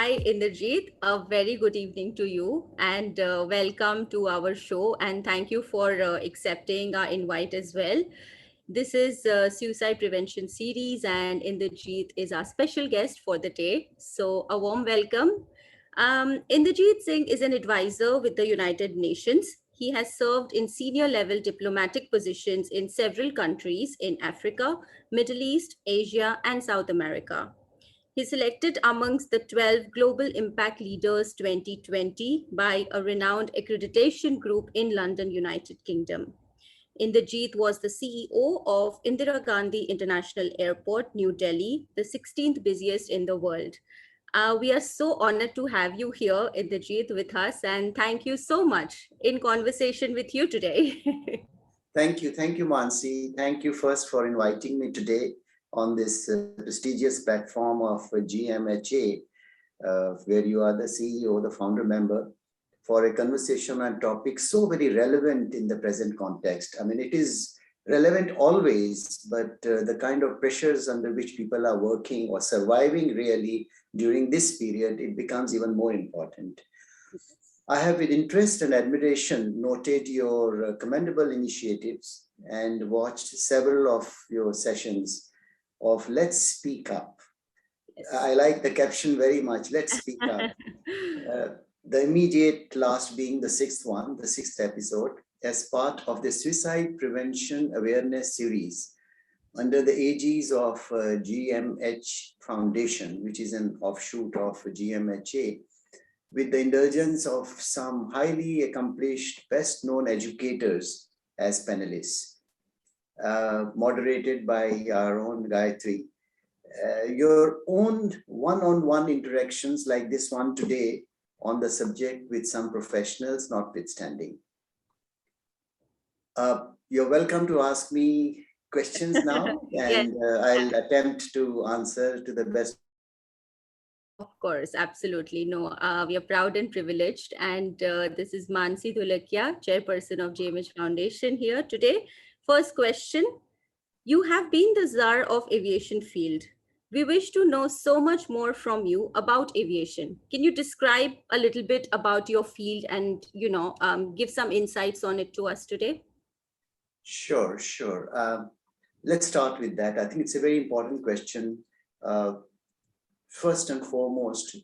Hi, Inderjit. A very good evening to you and welcome to our show. And thank you for accepting our invite as well. This is Suicide Prevention Series, and Inderjit is our special guest for the day. So, a warm welcome. Inderjit Singh is an advisor with the United Nations. He has served in senior level diplomatic positions in several countries in Africa, Middle East, Asia, and South America. He's selected amongst the 12 Global Impact Leaders 2020 by a renowned accreditation group in London, United Kingdom. Inderjeet was the CEO of Indira Gandhi International Airport, New Delhi, the 16th busiest in the world. We are so honored to have you here, Inderjeet, with us, and thank you so much in conversation with you today. Thank you, Mansi. Thank you first for inviting me today on this prestigious platform of GMHA, where you are the CEO, the founder member, for a conversation on topics so very relevant in the present context. I mean, it is relevant always, but the kind of pressures under which people are working or surviving really during this period, it becomes even more important. I have with interest and admiration noted your commendable initiatives and watched several of your sessions of Let's Speak Up. I like the caption very much, Let's Speak Up. The immediate last being the sixth one, the sixth episode, as part of the Suicide Prevention Awareness Series under the aegis of GMH Foundation, which is an offshoot of GMHA, with the indulgence of some highly accomplished, best-known educators as panelists, moderated by our own Gayatri. Your own one-on-one interactions like this one today on the subject with some professionals notwithstanding. You're welcome to ask me questions now, and yes. I'll attempt to answer to the best. Of course, absolutely. No, we are proud and privileged. And this is Mansi Dhulakia, chairperson of JMH Foundation here today. First question, you have been the czar of aviation field. We wish to know so much more from you about aviation. Can you describe a little bit about your field and, give some insights on it to us today? Sure. Let's start with that. I think it's a very important question. First and foremost,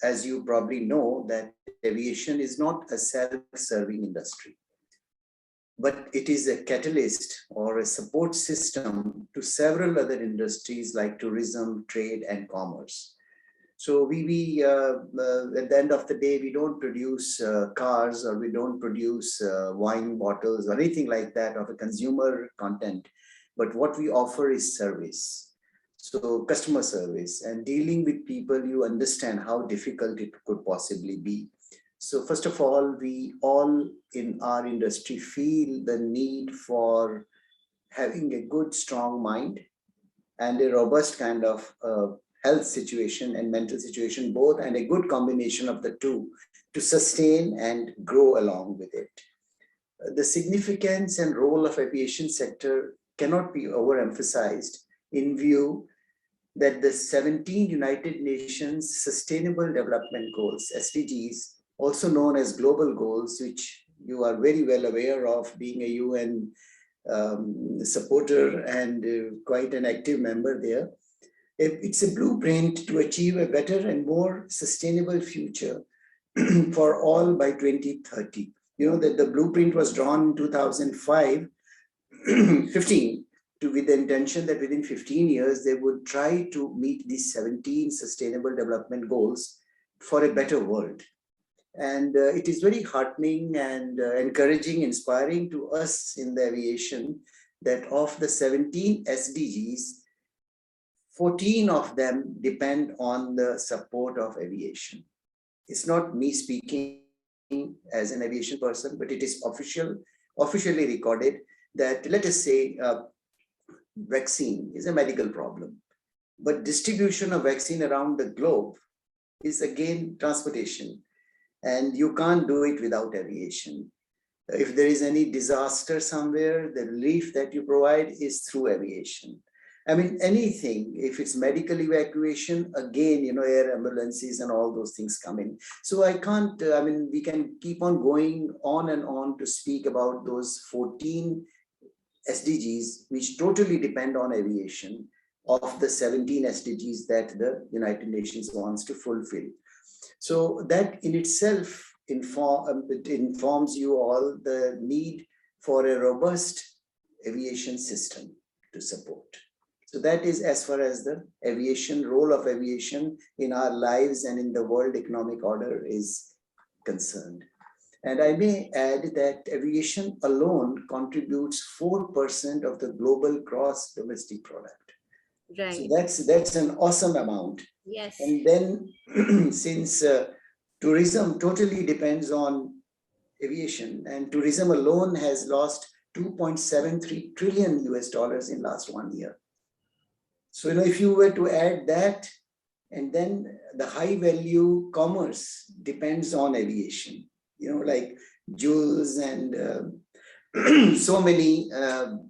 as you probably know, that aviation is not a self-serving industry, but it is a catalyst or a support system to several other industries like tourism, trade, and commerce. So we at the end of the day, we don't produce cars, or we don't produce wine bottles or anything like that of a consumer content, but what we offer is service. So customer service and dealing with people, you understand how difficult it could possibly be. So first of all, we all in our industry feel the need for having a good, strong mind and a robust kind of health situation and mental situation, both, and a good combination of the two to sustain and grow along with it. The significance and role of aviation sector cannot be overemphasized in view that the 17 United Nations Sustainable Development Goals, SDGs, also known as global goals, which you are very well aware of being a UN supporter and quite an active member there. It's a blueprint to achieve a better and more sustainable future for all by 2030. You know that the blueprint was drawn in 2015 with the intention that within 15 years, they would try to meet these 17 sustainable development goals for a better world. And it is very heartening and encouraging, inspiring to us in the aviation that of the 17 SDGs, 14 of them depend on the support of aviation. It's not me speaking as an aviation person, but it is officially recorded that, let us say, vaccine is a medical problem, but distribution of vaccine around the globe is again transportation, and you can't do it without aviation. If there is any disaster somewhere, the relief that you provide is through aviation. I mean, anything, if it's medical evacuation, again, air ambulances and all those things come in. So I can't, I mean, we can keep on going on and on to speak about those 14 SDGs, which totally depend on aviation, of the 17 SDGs that the United Nations wants to fulfill. So that in itself it informs you all the need for a robust aviation system to support. So that is as far as the aviation, role of aviation in our lives and in the world economic order is concerned. And I may add that aviation alone contributes 4% of the global gross domestic product. So Right. that's an awesome amount. Yes. And then since tourism totally depends on aviation, and tourism alone has lost 2.73 trillion US dollars in last 1 year. So, if you were to add that, and then the high value commerce depends on aviation, like jewels and so many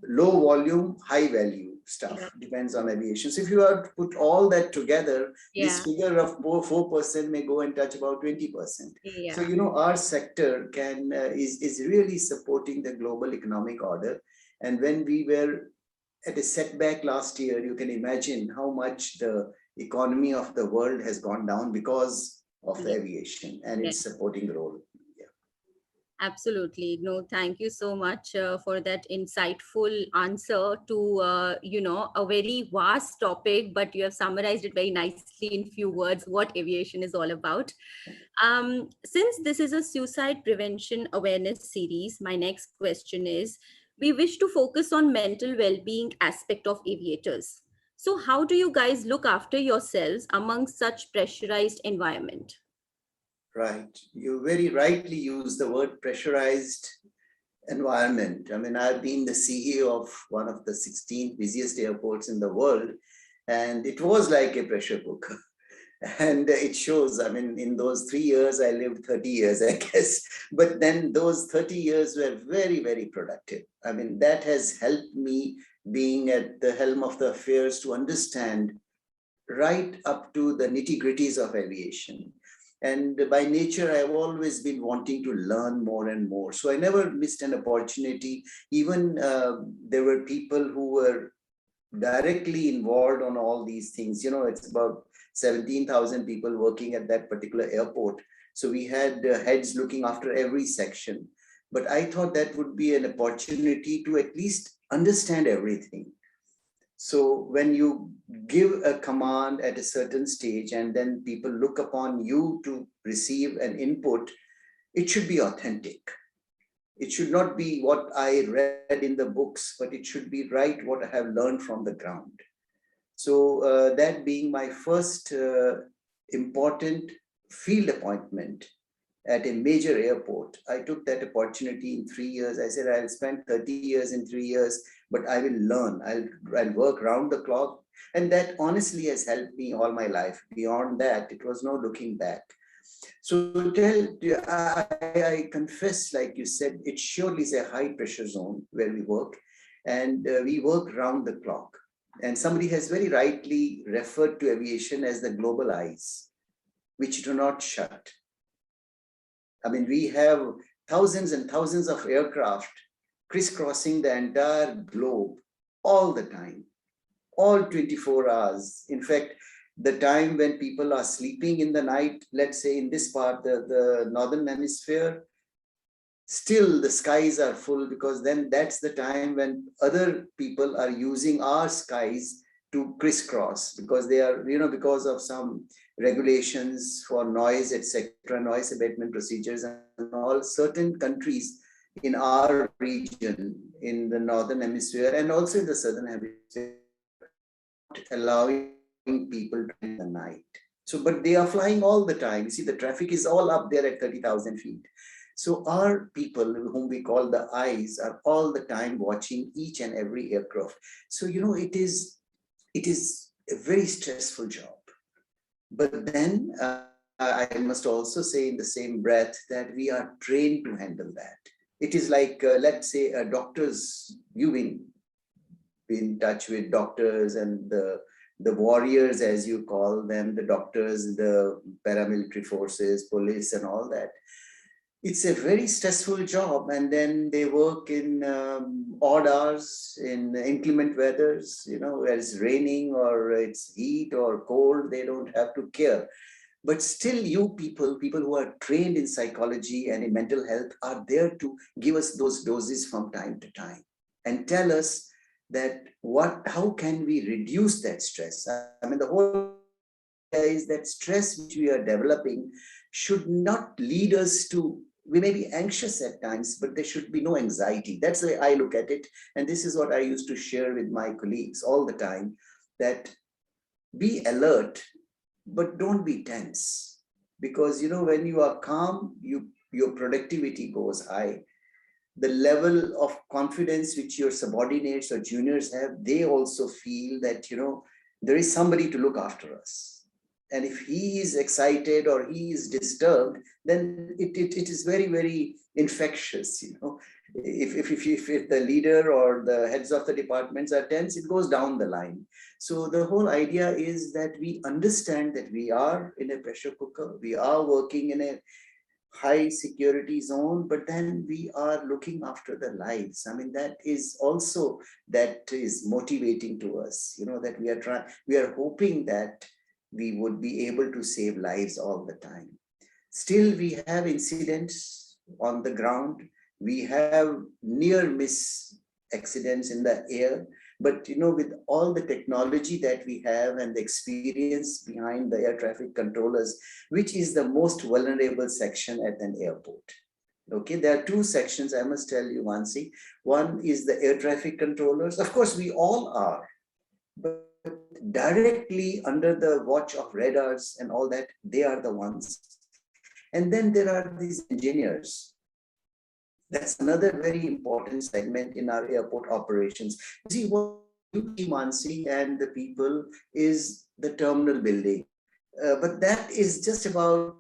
low volume, high value Yeah. stuff depends on aviation. So if you are to put all that together, this Yeah. figure of 4% may go and touch about 20%. So, Yeah. our sector is really supporting the global economic order. And when we were at a setback last year, you can imagine how much the economy of the world has gone down because of Yeah. aviation and Yeah. its supporting role. Yeah. Absolutely. No, thank you so much for that insightful answer to, a very vast topic, but you have summarized it very nicely in few words what aviation is all about. Since this is a suicide prevention awareness series, my next question is, we wish to focus on mental well-being aspect of aviators. So how do you guys look after yourselves among such pressurized environment? Right. You very rightly use the word pressurized environment. I mean, I've been the CEO of one of the 16 busiest airports in the world, and it was like a pressure cooker. And it shows, I mean, in those 3 years, I lived 30 years, I guess. But then those 30 years were very, very productive. I mean, that has helped me being at the helm of the affairs to understand right up to the nitty gritties of aviation. And by nature, I've always been wanting to learn more and more. So I never missed an opportunity. Even there were people who were directly involved on all these things. It's about 17,000 people working at that particular airport. So we had heads looking after every section. But I thought that would be an opportunity to at least understand everything. So when you give a command at a certain stage and then people look upon you to receive an input, it should be authentic. It should not be what I read in the books, but it should be right what I have learned from the ground. So that being my first important field appointment at a major airport, I took that opportunity in 3 years. I said, I'll spend 30 years in 3 years, but I will learn. I'll work round the clock. And that honestly has helped me all my life. Beyond that, it was no looking back. So I confess, like you said, it surely is a high pressure zone where we work, and we work round the clock. And somebody has very rightly referred to aviation as the global eyes, which do not shut. I mean, we have thousands and thousands of aircraft crisscrossing the entire globe all the time, all 24 hours. In fact, the time when people are sleeping in the night, let's say in this part, the northern hemisphere, still the skies are full, because then that's the time when other people are using our skies to crisscross, because they are, because of some regulations for noise, etc., noise abatement procedures and all. Certain countries in our region, in the northern hemisphere and also in the southern hemisphere, allowing people to in the night. So, but they are flying all the time. You see, the traffic is all up there at 30,000 feet. So our people, whom we call the eyes, are all the time watching each and every aircraft. So, it is a very stressful job. But then I must also say in the same breath that we are trained to handle that. It is like, let's say, a doctor's viewing. be in touch with doctors and the warriors, as you call them, the doctors, the paramilitary forces, police, and all that. It's a very stressful job, and then they work in odd hours in inclement weathers, where it's raining or it's heat or cold. They don't have to care. But still, you people who are trained in psychology and in mental health, are there to give us those doses from time to time and tell us that how can we reduce that stress. I mean, the whole idea is that stress which we are developing should not lead us to, we may be anxious at times, but there should be no anxiety. That's the way I look at it. And this is what I used to share with my colleagues all the time, that be alert, but don't be tense. Because when you are calm, your productivity goes high. The level of confidence which your subordinates or juniors have, they also feel that there is somebody to look after us. And if he is excited or he is disturbed, then it is very, very infectious. If the leader or the heads of the departments are tense, it goes down the line. So the whole idea is that we understand that we are in a pressure cooker, we are working in a high security zone, but then we are looking after the lives. I mean, that is motivating to us, that we are hoping that we would be able to save lives all the time. Still, we have incidents on the ground. We have near miss accidents in the air. But with all the technology that we have and the experience behind the air traffic controllers, which is the most vulnerable section at an airport? Okay, there are two sections, I must tell you, Mansi. One is the air traffic controllers. Of course, we all are, but directly under the watch of radars and all that, they are the ones. And then there are these engineers. That's another very important segment in our airport operations. See, what you see, Mansi, and the people is the terminal building. But that is just about,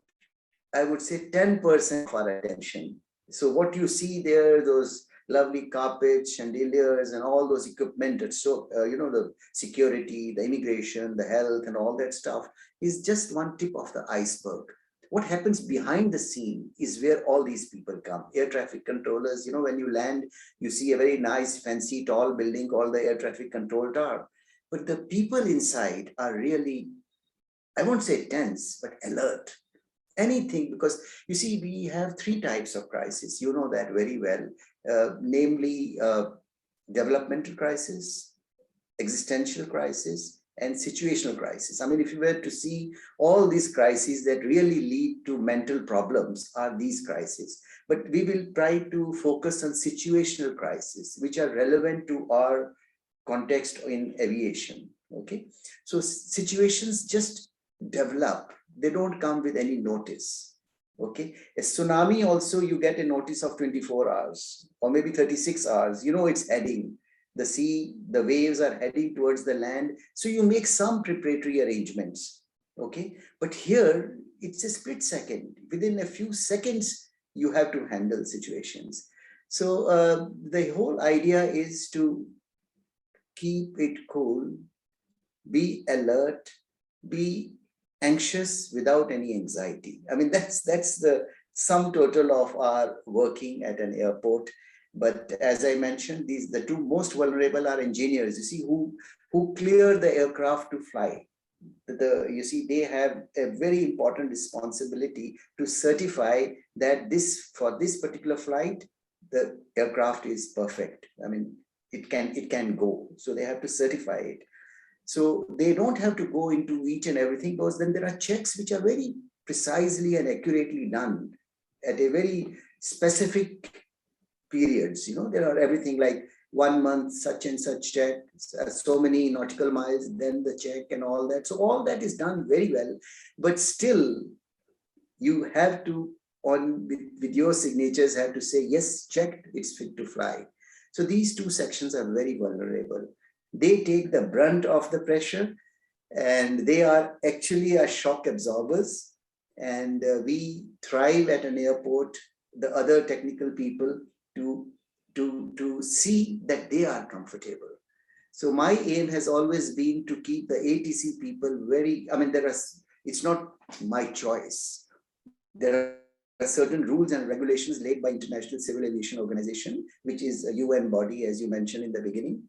I would say, 10% of our attention. So what you see there, those lovely carpets, chandeliers, and all those equipment, so the security, the immigration, the health, and all that stuff is just one tip of the iceberg. What happens behind the scene is where all these people come. Air traffic controllers, when you land, you see a very nice, fancy, tall building called the air traffic control tower. But the people inside are really, I won't say tense, but alert. Anything, because you see, we have three types of crisis. You know that very well, namely developmental crisis, existential crisis, and situational crisis. I mean, if you were to see all these crises that really lead to mental problems are these crises. But we will try to focus on situational crises, which are relevant to our context in aviation. Okay, so situations just develop. They don't come with any notice. Okay, a tsunami also, you get a notice of 24 hours or maybe 36 hours. It's heading. The sea, the waves are heading towards the land. So you make some preparatory arrangements. Okay, but here it's a split second. Within a few seconds, you have to handle situations. So the whole idea is to keep it cool, be alert, be anxious without any anxiety. I mean, that's the sum total of our working at an airport. But as I mentioned, the two most vulnerable are engineers, you see, who clear the aircraft to fly. You see, they have a very important responsibility to certify that for this particular flight, the aircraft is perfect. I mean, it can go. So they have to certify it. So they don't have to go into each and everything, because then there are checks which are very precisely and accurately done at a very specific periods. There are everything like 1 month, such and such check, so many nautical miles, then the check and all that. So all that is done very well, but still you have to, with your signatures, have to say, yes, checked, it's fit to fly. So these two sections are very vulnerable. They take the brunt of the pressure, and they are actually our shock absorbers. And we thrive at an airport, the other technical people, to see that they are comfortable. So my aim has always been to keep the ATC people very, I mean, it's not my choice. There are certain rules and regulations laid by International Civil Aviation Organization, which is a UN body, as you mentioned in the beginning.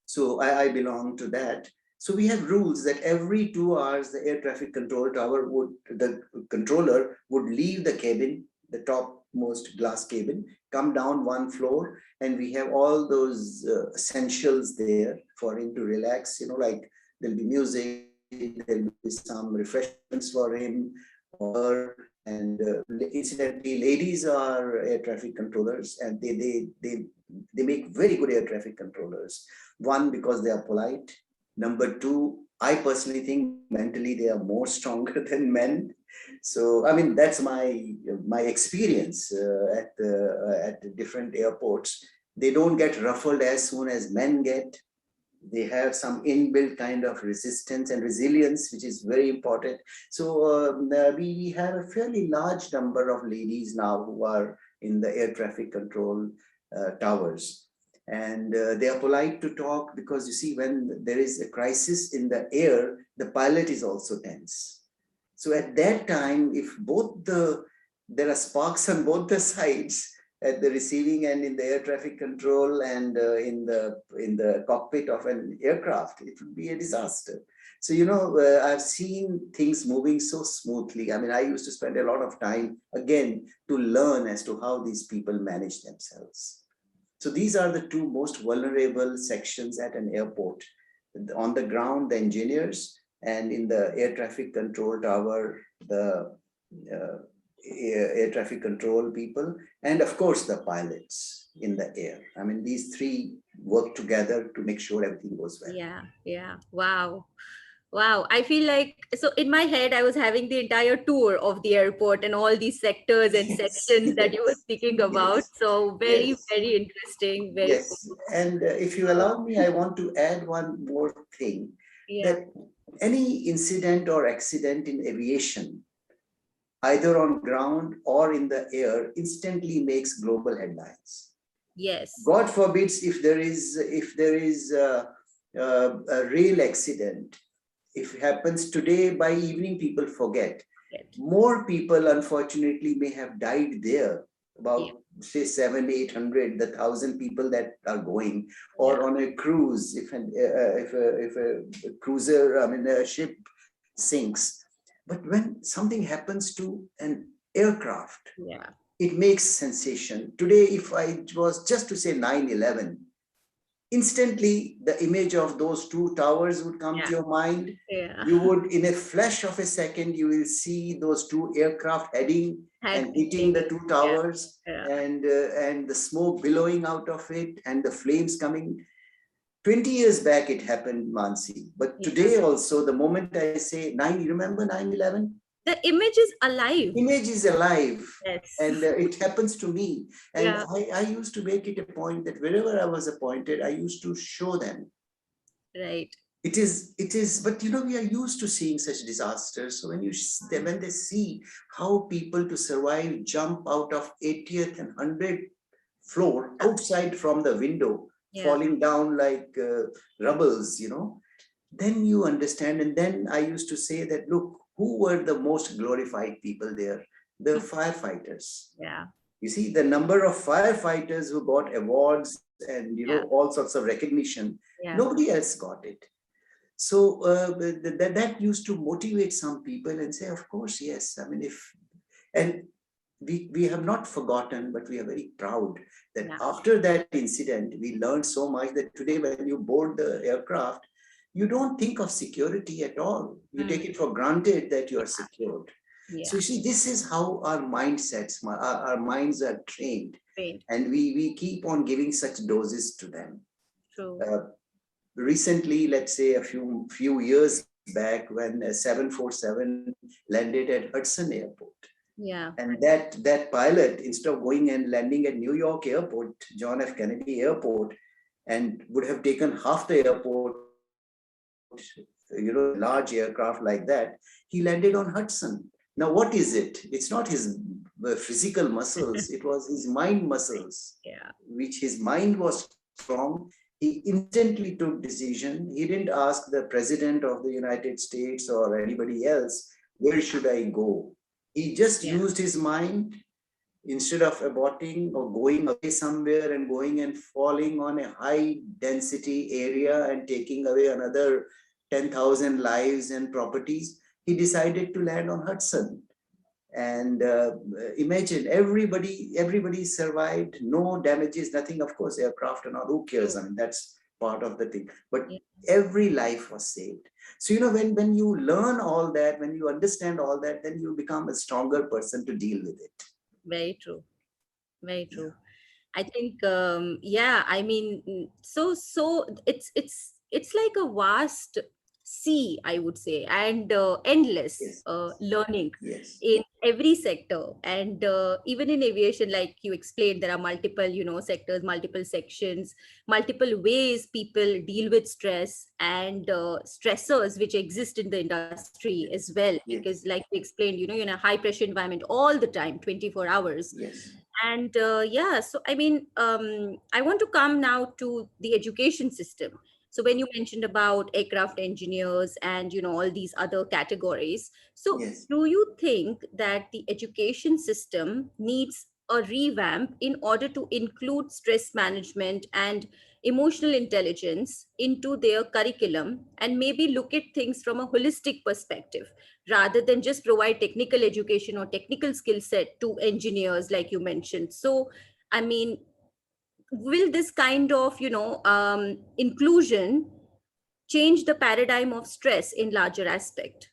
So I belong to that. So we have rules that every 2 hours, the air traffic control tower the controller would leave the cabin, the topmost glass cabin, come down one floor, and we have all those essentials there for him to relax, like there'll be music, there'll be some refreshments for him or her. And incidentally, ladies are air traffic controllers, and they make very good air traffic controllers. One, because they are polite. Number two, I personally think mentally they are more stronger than men. So I mean, that's my experience at the different airports. They don't get ruffled as soon as men get. They have some inbuilt kind of resistance and resilience, which is very important. So we have a fairly large number of ladies now who are in the air traffic control towers. And they are polite to talk, because you see, when there is a crisis in the air, the pilot is also tense. So at that time, if there are sparks on both the sides, at the receiving end in the air traffic control and in the cockpit of an aircraft, it would be a disaster. So I've seen things moving so smoothly. I mean, I used to spend a lot of time again to learn as to how these people manage themselves. So these are the two most vulnerable sections at an airport: on the ground, the engineers, and in the air traffic control tower, the air traffic control people, and of course the pilots in the air. I mean, these three work together to make sure everything goes well. Yeah, yeah. Wow. Wow. I feel like, so in my head, I was having the entire tour of the airport and all these sectors and Yes, sections that you were yes, speaking about. yes, So very, yes, very interesting. Very yes. cool. And if you allow me, I want to add one more thing, Yeah. that any incident or accident in aviation, either on ground or in the air, instantly makes global headlines. Yes. God forbids, if there is a rail accident, if it happens today, by evening people forget. Right. More people, unfortunately, may have died there. Yeah. About say 700, 800, the 1,000 people that are going, Yeah. or on a cruise, if a cruiser, I mean a ship sinks. But when something happens to an aircraft, Yeah. it makes sensation. Today, if I was just to say 9/11, instantly the image of those two towers would come to Yeah. your mind. Yeah. You would, in a flash of a second, you will see those two aircraft heading Had and hitting hitting. the two Yeah. towers, Yeah. and the smoke billowing out of it and the flames coming. 20 years back it happened, Mansi. But Yeah. today also, the moment I say nine, you remember 9/11? The image is alive. Image is alive, Yes. and it happens to me. And Yeah. I used to make it a point that wherever I was appointed, I used to show them. Right. It is, but we are used to seeing such disasters. So when they see how people to survive jump out of 80th and 100th floor outside from the window, Yeah. falling down like rubbles, then you understand. And then I used to say that, look, who were the most glorified people there? The firefighters. Yeah. You see, the number of firefighters who got awards and Yeah. all sorts of recognition, Yeah. nobody else got it. So that used to motivate some people and say, of course, yes. I mean, and we have not forgotten, but we are very proud that Yeah. after that incident, we learned so much that today, when you board the aircraft, you don't think of security at all. You take Mm. it for granted that you are secured. So Yeah. you see, this is how our mindsets, our minds are trained, Great. and we keep on giving such doses to them. True. Recently, let's say a few years back, when a 747 landed at Hudson Airport, Yeah. and that pilot, instead of going and landing at New York Airport, John F. Kennedy Airport, and would have taken half the airport, large aircraft like that, he landed on Hudson. Now, what is it? It's not his physical muscles, it was his mind muscles, Yeah. which his mind was strong, He instantly took decision. He didn't ask the president of the United States or anybody else, where should I go? He just Yeah. used his mind. Instead of aborting or going away somewhere and going and falling on a high density area and taking away another 10,000 lives and properties, he decided to land on Hudson. And imagine everybody survived, no damages, nothing. Of course, aircraft and all, who cares? True. I mean, that's part of the thing. But Yeah. every life was saved. So, when you learn all that, when you understand all that, then you become a stronger person to deal with it. Very true. Very Yeah. true. I think, yeah, I mean, so it's like a vast sea, I would say, and endless Yes. learning Yes. in every sector, and even in aviation, like you explained, there are multiple, sectors, multiple sections, multiple ways people deal with stress and stressors which exist in the industry as Yes. well. Because, Yes. like you explained, in a high pressure environment all the time, 24 hours. Yes. And yeah, so I mean, I want to come now to the education system. So when you mentioned about aircraft engineers and all these other categories, so Yes. do you think that the education system needs a revamp in order to include stress management and emotional intelligence into their curriculum, and maybe look at things from a holistic perspective rather than just provide technical education or technical skill set to engineers like you mentioned? So I mean, will this kind of inclusion change the paradigm of stress in larger aspect?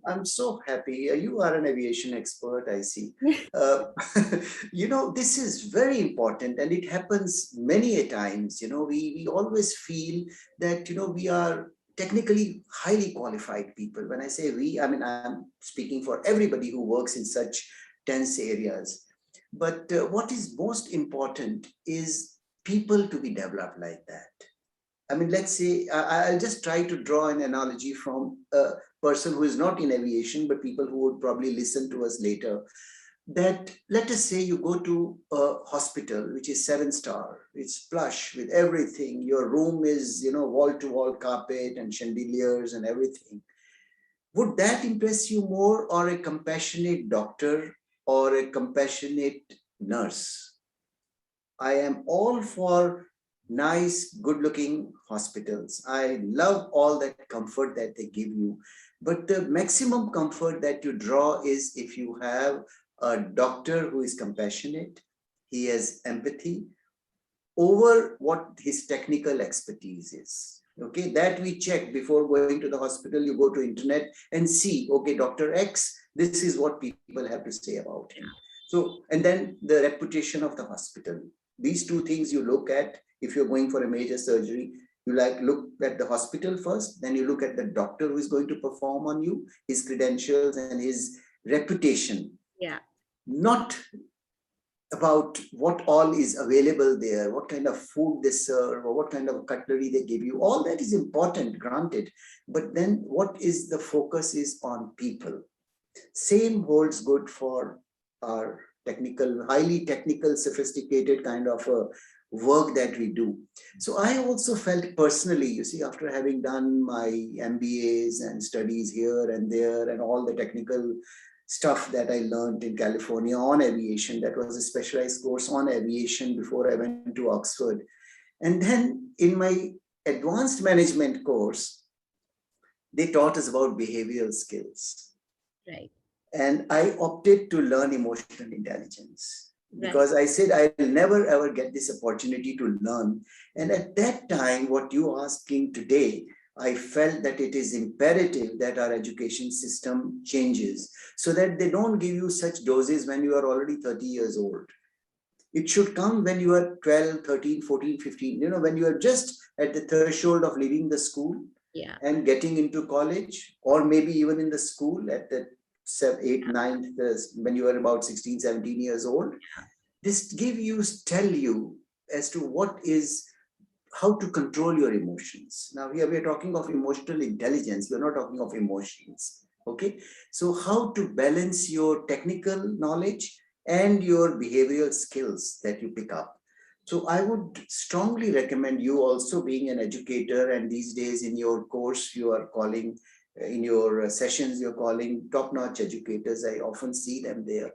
I'm so happy. You are an aviation expert, I see. Uh, this is very important and it happens many a times. We always feel that, we are technically highly qualified people. When I say we, I mean, I'm speaking for everybody who works in such tense areas. But what is most important is people to be developed like that. I mean, let's say, I'll just try to draw an analogy from a person who is not in aviation, but people who would probably listen to us later. That let us say you go to a hospital, which is 7 star, it's plush with everything. Your room is, wall to wall carpet and chandeliers and everything. Would that impress you more, or a compassionate doctor or a compassionate nurse? I am all for nice, good looking hospitals. I love all that comfort that they give you. But the maximum comfort that you draw is if you have a doctor who is compassionate, he has empathy over what his technical expertise is. Okay, that we check before going to the hospital. You go to internet and see, okay, Dr. X, this is what people have to say about him. So, and then the reputation of the hospital. These two things you look at if you're going for a major surgery. You look at the hospital first, then you look at the doctor who is going to perform on you, his credentials and his reputation. Yeah. Not about what all is available there, what kind of food they serve, or what kind of cutlery they give you. All that is important, granted. But then what is the focus is on people. Same holds good for our technical, highly technical, sophisticated kind of work that we do. So I also felt personally, you see, after having done my MBAs and studies here and there and all the technical stuff that I learned in California on aviation, that was a specialized course on aviation before I went to Oxford. And then in my advanced management course, they taught us about behavioral skills. Right. And I opted to learn emotional intelligence Right. because I said I'll never ever get this opportunity to learn. And at that time, what you asking today, I felt that it is imperative that our education system changes so that they don't give you such doses when you are already 30 years old. It should come when you are 12, 13, 14, 15, when you are just at the threshold of leaving the school Yeah. and getting into college, or maybe even in the school at the 7, 8, 9, when you are about 16, 17 years old. This tell you as to what is, how to control your emotions. Now here we are talking of emotional intelligence. We're not talking of emotions. Okay. So how to balance your technical knowledge and your behavioral skills that you pick up. So I would strongly recommend you also being an educator, and these days in your course, you are calling, in your sessions, you're calling top-notch educators. I often see them there.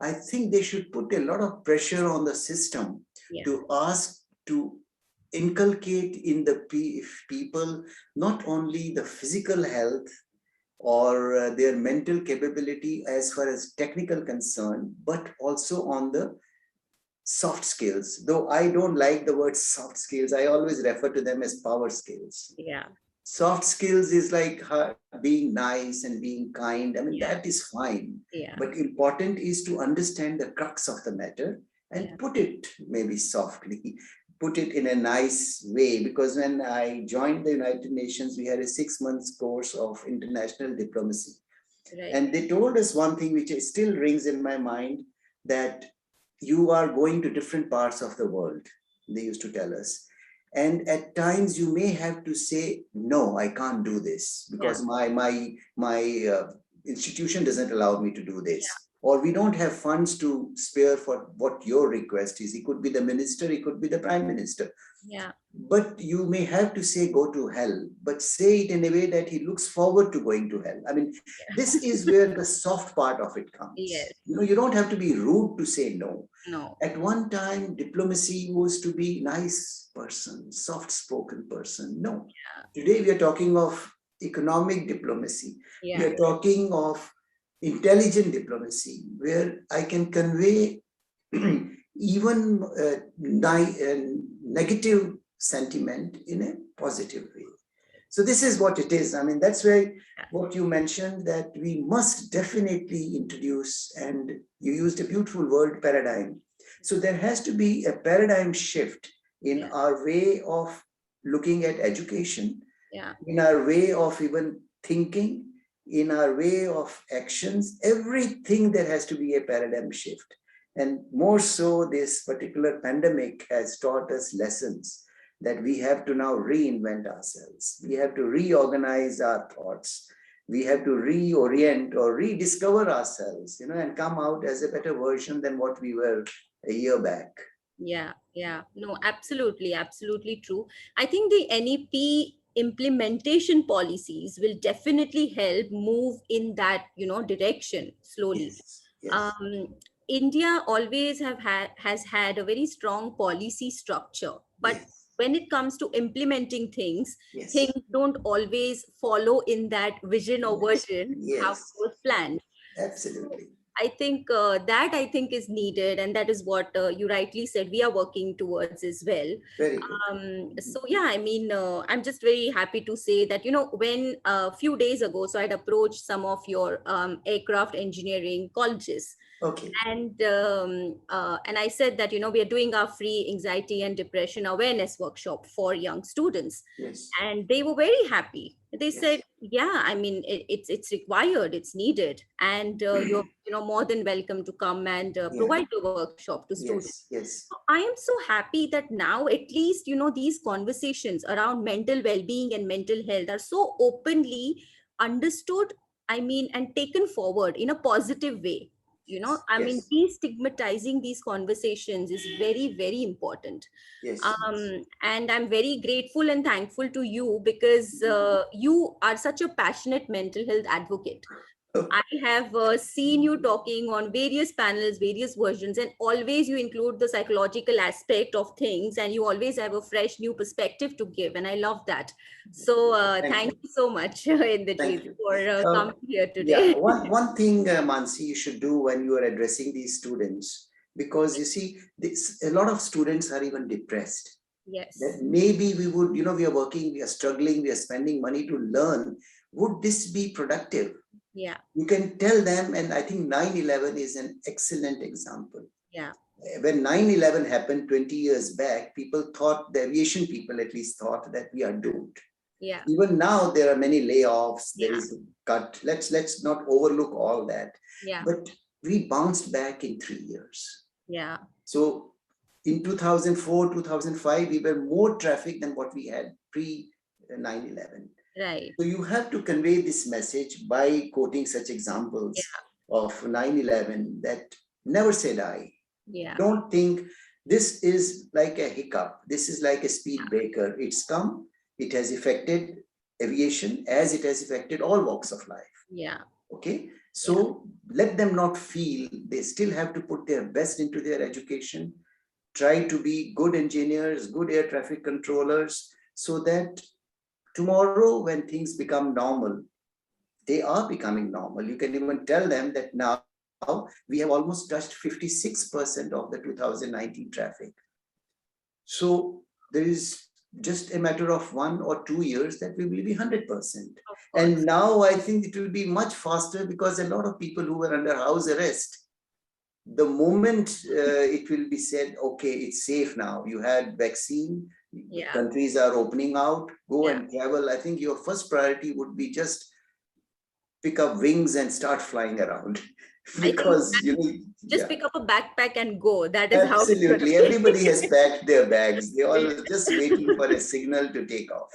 I think they should put a lot of pressure on the system Yeah, to ask to inculcate in the people not only the physical health or their mental capability as far as technical concern, but also on the soft skills. Though I don't like the word soft skills, I always refer to them as power skills. yeah, Soft skills is like being nice and being kind. I mean, that yeah, is fine. yeah, But important is to understand the crux of the matter yeah, and put it maybe softly, put it in a nice way. Because when I joined the United Nations, we had a 6 months course of international diplomacy. right, And they told us one thing which still rings in my mind, that you are going to different parts of the world, they used to tell us. And at times you may have to say, no, I can't do this yeah, because my institution doesn't allow me to do yeah, this. Or we don't have funds to spare for what your request is. It could be the minister, it could be the prime minister. yeah, But you may have to say go to hell, but say it in a way that he looks forward to going to hell. I mean, this is where the soft part of it yes, comes. You don't have to be rude to say no. no, At one time, diplomacy was to be nice person, soft spoken person. No. yeah, Today we are talking of economic diplomacy. We yeah, are talking of intelligent diplomacy, where I can convey even negative sentiment in a positive way. So this is what it is. I mean, that's why yeah, what you mentioned, that we must definitely introduce, and you used a beautiful word, paradigm. So there has to be a paradigm shift in yeah, our way of looking at education, yeah, in our way of even thinking, in our way of actions. Everything there has to be a paradigm shift. And more so, this particular pandemic has taught us lessons that we have to now reinvent ourselves. We have to reorganize our thoughts. We have to reorient or rediscover ourselves, and come out as a better version than what we were a year back. yeah, yeah. No, absolutely, absolutely true. I think the NEP implementation policies will definitely help move in that, direction slowly. Yes, yes, um, India always has had a very strong policy structure, but yes, when it comes to implementing things, yes, things don't always follow in that vision or yes, version how it yes, was planned. So absolutely. I think is needed, and that is what you rightly said. We are working towards as well. Very good. So yeah, I mean, I'm just very happy to say that when a few days ago, so I'd approached some of your aircraft engineering colleges, Okay. and I said that we are doing our free anxiety and depression awareness workshop for young students, Yes. and they were very happy. They said, Yes. yeah, I mean, it's required, it's needed, and you're more than welcome to come and Yeah. provide the workshop to students. Yes. Yes. I am so happy that now at least these conversations around mental well-being and mental health are so openly understood, I mean, and taken forward in a positive way. I mean, Yes. destigmatizing these conversations is very, very important. Yes. And I'm very grateful and thankful to you because you are such a passionate mental health advocate. I have seen you talking on various panels, various versions, and always you include the psychological aspect of things, and you always have a fresh new perspective to give. And I love that. So, Thank thank you. you so much, Inderjit, Thank you. for Uh, coming here yeah. today. One thing, Mansi, you should do when you are addressing these students, because you see, a lot of students are even depressed. That Yes. maybe we would, we are working, we are struggling, we are spending money to learn. Would this be productive? Yeah. You can tell them, and I think 9/11 is an excellent example. Yeah. When 9/11 happened 20 years back, people thought, the aviation people at least thought, that we are doomed. Yeah. Even now, there are many layoffs, there Yeah. is cut. Let's not overlook all that. Yeah. But we bounced back in 3 years. Yeah. So in 2004, 2005, we were more traffic than what we had pre 9/11. Right. So you have to convey this message by quoting such Yeah. examples of 9/11, that never say die. Yeah. Don't think This is like a hiccup. This is like a speed breaker. It's come, it has affected aviation as it has affected all walks of life. Yeah. Okay. Yeah. So let them not feel they still have to put their best into their education, try to be good engineers, good air traffic controllers, so that tomorrow when things become normal, they are becoming normal. You can even tell them that now we have almost touched 56% of the 2019 traffic. So there is just a matter of 1 or 2 years that we will be 100%. Of And course. now I think it will be much faster because a lot of people who were under house arrest, the moment it will be said, okay, it's safe now, you had vaccine, Yeah. countries are opening out, go Yeah. and travel. I think your first priority would be just pick up wings and start flying around I think because you know, just yeah, pick up a backpack and go. That is how it's going to absolutely. be. Everybody has packed their bags. They all just waiting for a signal to take off.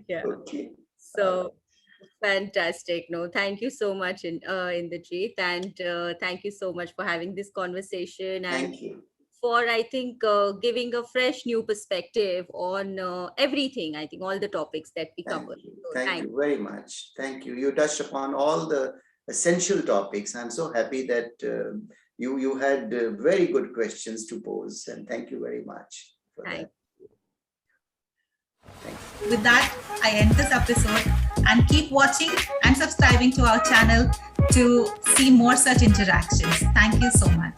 Yeah. Okay. All So right. fantastic. No, thank you so much, in the Jeet, and thank you so much for having this conversation and Thank you. for, I think, giving a fresh new perspective on everything. I think all the topics that we Thank covered. you. So Thank thank you very much. Thank you. You touched upon all the essential topics. I'm so happy that you had very good questions to pose, and thank you very much for thank that. Thank you. With that, I end this episode and keep watching and subscribing to our channel to see more such interactions. Thank you so much.